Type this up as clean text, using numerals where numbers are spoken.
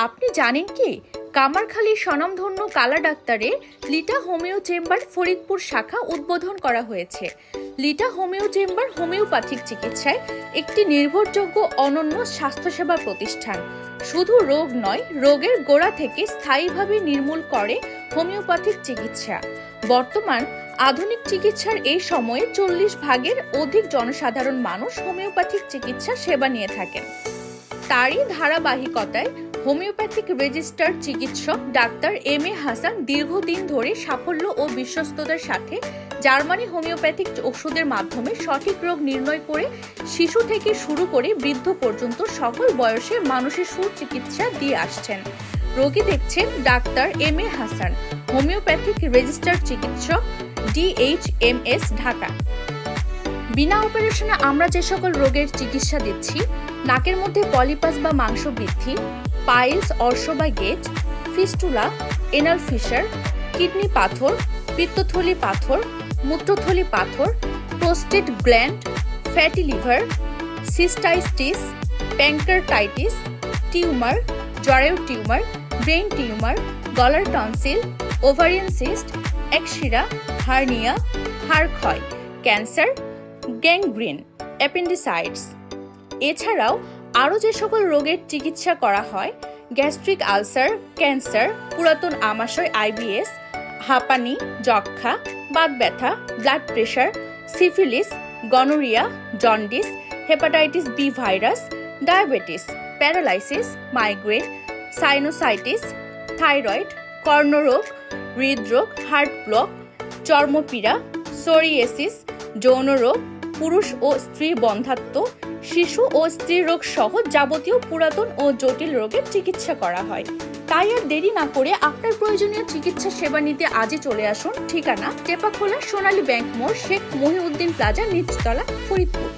আপনি জানেন কি কামারখালীর স্বনামধন্য কালা ডাক্তারের লিটা হোমিও চেম্বার ফরিদপুর শাখা উদ্বোধন করা হয়েছে। লিটা হোমিও চেম্বার হোমিওপ্যাথিক চিকিৎসায় একটি নির্ভরযোগ্য অনন্য স্বাস্থ্যসেবা প্রতিষ্ঠান। শুধু রোগ নয়, রোগের গোড়া থেকে স্থায়ীভাবে নির্মূল করে হোমিওপ্যাথিক চিকিৎসা। বর্তমান আধুনিক চিকিৎসার এই সময়ে 40 ভাগের অধিক জনসাধারণ মানুষ হোমিওপ্যাথিক চিকিৎসা সেবা নিয়ে থাকেন। তারই ধারাবাহিকতায় হোমিওপ্যাথিক রেজিস্টার্ড চিকিৎসক ডাক্তার এম.এ. হাসান দীর্ঘদিন ধরে সাফল্য ও বিশ্বস্ততার সাথে জার্মানি হোমিওপ্যাথিক ওষুধের মাধ্যমে সঠিক রোগ নির্ণয় করে শিশু থেকে শুরু করে বৃদ্ধ পর্যন্ত সকল বয়সে মানুষের সুচিকিৎসা দিয়ে আসছেন। রোগী দেখছেন doctor M A. Hasan, homeopathic registered চিকিৎসক, DHMS, ঢাকা। বিনা অপারেশনে আমরা যে সকল রোগের চিকিৎসা দিচ্ছি, নাকের মধ্যে পলিপাস বা মাংস বৃদ্ধি, পাইলস, অর্শ বা গেজ, ফিস্টুলা, এনাল ফিশার, কিডনি পাথর, পিত্তথলি পাথর, মূত্রথলি পাথর, prostate gland, fatty liver, cystitis, pancreatitis, tumour, জরায়ু টিউমার, ব্রেইন টিউমার, গলার টনসিল, ওভারিয়ান সিস্ট, একশিরা, হার্নিয়া, হাড় ক্ষয়, ক্যান্সার, গ্যাংগ্রিন, অ্যাপেন্ডিসাইটিস। এছাড়াও আরও যে সকল রোগের চিকিৎসা করা হয়, গ্যাস্ট্রিক আলসার, ক্যান্সার, পুরাতন আমাশয়, IBS, হাঁপানি, যক্ষ্মা, বাত ব্যথা, blood pressure, syphilis, gonorrhoea, jaundice, hepatitis B virus, diabetes, paralysis, migraine, sinusitis, thyroid, কর্ণরোগ, হৃদরোগ, হার্ট ব্লক, চর্মপীড়া, সোরিয়েসিস, যৌন রোগ, পুরুষ ও স্ত্রী বন্ধ্যাত্ব, শিশু ও স্ত্রী রোগ সহ যাবতীয় পুরাতন ও জটিল রোগের চিকিৎসা করা হয়। তাই আর দেরি না করে আপনার প্রয়োজনীয় চিকিৎসা সেবা নিতে আজই চলে আসুন। ঠিকানা টেপাখোলা সোনালী ব্যাংক মোড়, শেখ মহিউদ্দিন প্লাজা, নিচতলা, ফরিদপুর।